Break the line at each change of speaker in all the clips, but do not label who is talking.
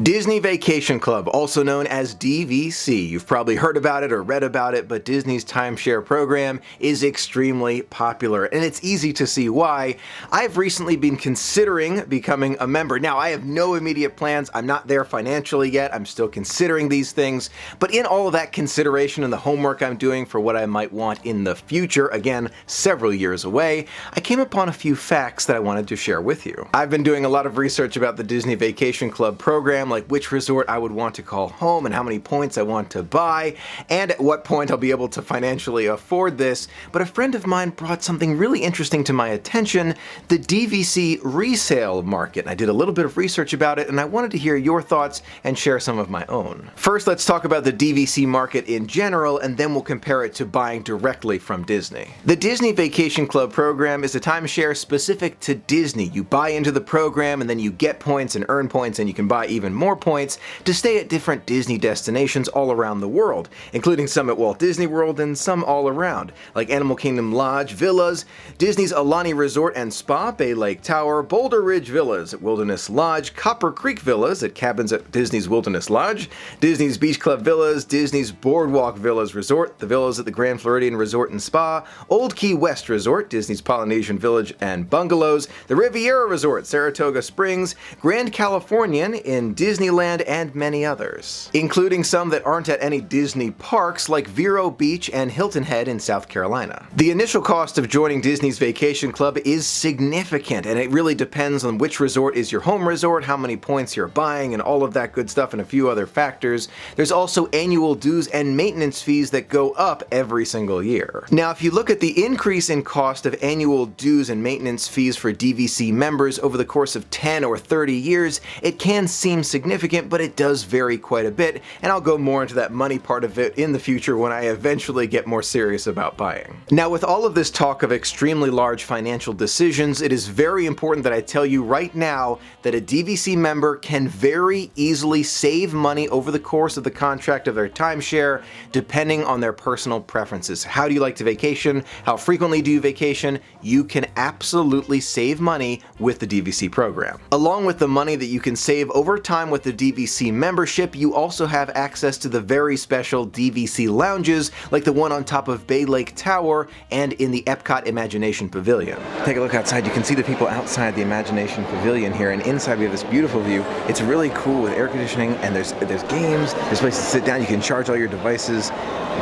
Disney Vacation Club, also known as DVC. You've probably heard about it or read about it, but Disney's timeshare program is extremely popular, and it's easy to see why. I've recently been considering becoming a member. Now, I have no immediate plans. I'm not there financially yet. I'm still considering these things, but in all of that consideration and the homework I'm doing for what I might want in the future, again, several years away, I came upon a few facts that I wanted to share with you. I've been doing a lot of research about the Disney Vacation Club program, like which resort I would want to call home and how many points I want to buy, and at what point I'll be able to financially afford this. But a friend of mine brought something really interesting to my attention, the DVC Resale Market. I did a little bit of research about it, and I wanted to hear your thoughts and share some of my own. First, let's talk about the DVC market in general, and then we'll compare it to buying directly from Disney. The Disney Vacation Club program is a timeshare specific to Disney. You buy into the program, and then you get points and earn points, and you can buy even more points to stay at different Disney destinations all around the world, including some at Walt Disney World and some all around, like Animal Kingdom Lodge Villas, Disney's Alani Resort and Spa, Bay Lake Tower, Boulder Ridge Villas at Wilderness Lodge, Copper Creek Villas at Cabins at Disney's Wilderness Lodge, Disney's Beach Club Villas, Disney's Boardwalk Villas Resort, the villas at the Grand Floridian Resort and Spa, Old Key West Resort, Disney's Polynesian Village and Bungalows, the Riviera Resort, Saratoga Springs, Grand Californian in Disneyland, and many others, including some that aren't at any Disney parks like Vero Beach and Hilton Head in South Carolina. The initial cost of joining Disney's Vacation Club is significant, and it really depends on which resort is your home resort, how many points you're buying, and all of that good stuff, and a few other factors. There's also annual dues and maintenance fees that go up every single year. Now, if you look at the increase in cost of annual dues and maintenance fees for DVC members over the course of 10 or 30 years, it can seem significant, but it does vary quite a bit, and I'll go more into that money part of it in the future when I eventually get more serious about buying. Now, with all of this talk of extremely large financial decisions, it is very important that I tell you right now that a DVC member can very easily save money over the course of the contract of their timeshare, depending on their personal preferences. How do you like to vacation? How frequently do you vacation? You can absolutely save money with the DVC program. Along with the money that you can save over time with the DVC membership, you also have access to the very special DVC lounges, like the one on top of Bay Lake Tower and in the Epcot Imagination Pavilion. Take a look outside. You can see the people outside the Imagination Pavilion here, and inside we have this beautiful view. It's really cool with air conditioning, and there's games, there's places to sit down, you can charge all your devices.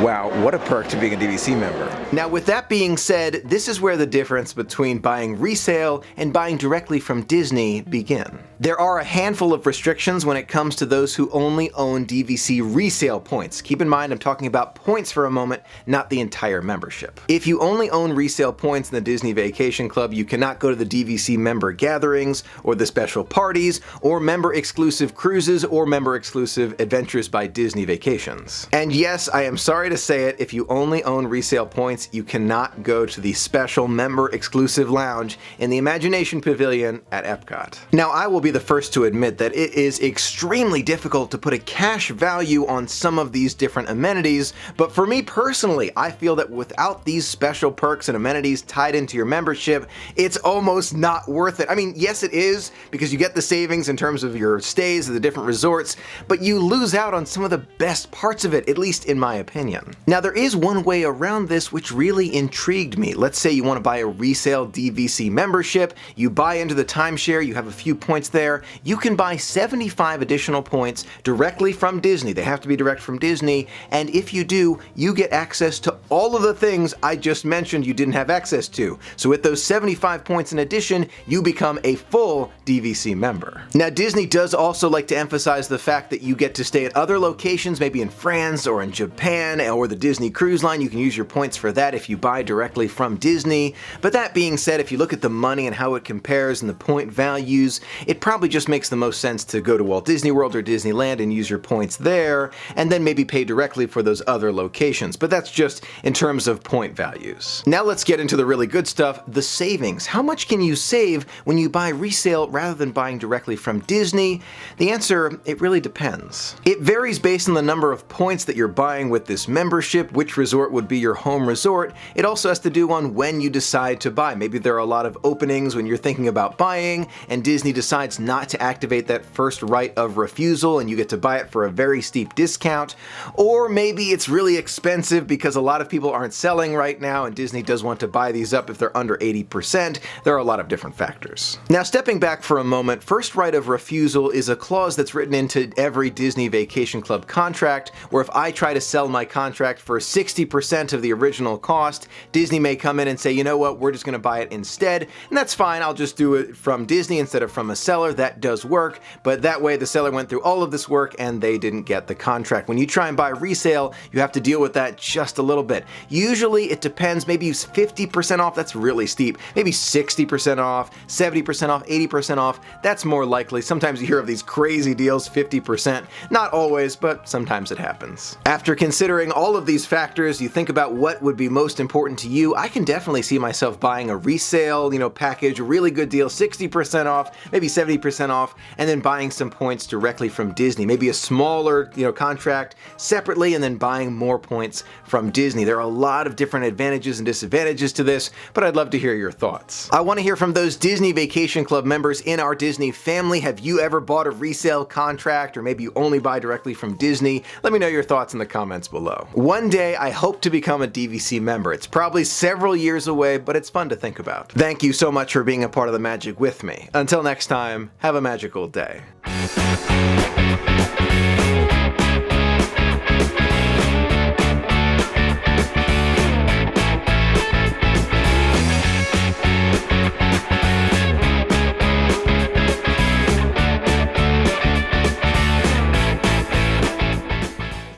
Wow, what a perk to being a DVC member. Now, with that being said, this is where the difference between buying resale and buying directly from Disney begin. There are a handful of restrictions when it comes to those who only own DVC resale points. Keep in mind, I'm talking about points for a moment, not the entire membership. If you only own resale points in the Disney Vacation Club, you cannot go to the DVC member gatherings, or the special parties, or member-exclusive cruises, or member-exclusive Adventures by Disney Vacations. And yes, I am sorry to say it, if you only own resale points, you cannot go to the special member-exclusive lounge in the Imagination Pavilion at Epcot. Now, I will be the first to admit that it is extremely difficult to put a cash value on some of these different amenities, but for me personally, I feel that without these special perks and amenities tied into your membership, it's almost not worth it. I mean, yes it is, because you get the savings in terms of your stays at the different resorts, but you lose out on some of the best parts of it, at least in my opinion. Now, there is one way around this which really intrigued me. Let's say you want to buy a resale DVC membership, you buy into the timeshare, you have a few points there, you can buy 75 additional points directly from Disney. They have to be direct from Disney, and if you do, you get access to all of the things I just mentioned you didn't have access to. So with those 75 points in addition, you become a full DVC member. Now, Disney does also like to emphasize the fact that you get to stay at other locations, maybe in France or in Japan or the Disney Cruise Line. You can use your points for that if you buy directly from Disney. But that being said, if you look at the money and how it compares and the point values, it probably just makes the most sense to go to Walt Disney World or Disneyland and use your points there, and then maybe pay directly for those other locations. But that's just in terms of point values. Now let's get into the really good stuff, the savings. How much can you save when you buy resale rather than buying directly from Disney? The answer, it really depends. It varies based on the number of points that you're buying with this membership, which resort would be your home resort. It also has to do on when you decide to buy. Maybe there are a lot of openings when you're thinking about buying, and Disney decides not to activate that first right of refusal and you get to buy it for a very steep discount, or maybe it's really expensive because a lot of people aren't selling right now and Disney does want to buy these up if they're under 80%. There are a lot of different factors. Now, stepping back for a moment, first right of refusal is a clause that's written into every Disney Vacation Club contract, where if I try to sell my contract for 60% of the original cost, Disney may come in and say, you know what, we're just going to buy it instead, and that's fine, I'll just do it from Disney instead of from a seller. That does work, but that way the seller went through all of this work and they didn't get the contract. When you try and buy resale, you have to deal with that just a little bit. Usually it depends, maybe 50% off, that's really steep. Maybe 60% off, 70% off, 80% off, that's more likely. Sometimes you hear of these crazy deals, 50%. Not always, but sometimes it happens. After considering all of these factors, you think about what would be most important to you. I can definitely see myself buying a resale, package, a really good deal, 60% off, maybe 70% off, and then buying some points directly from Disney. Maybe a smaller, contract separately and then buying more points from Disney. There are a lot of different advantages and disadvantages to this, but I'd love to hear your thoughts. I want to hear from those Disney Vacation Club members in our Disney family. Have you ever bought a resale contract, or maybe you only buy directly from Disney? Let me know your thoughts in the comments below. One day, I hope to become a DVC member. It's probably several years away, but it's fun to think about. Thank you so much for being a part of the magic with me. Until next time, have a magical day.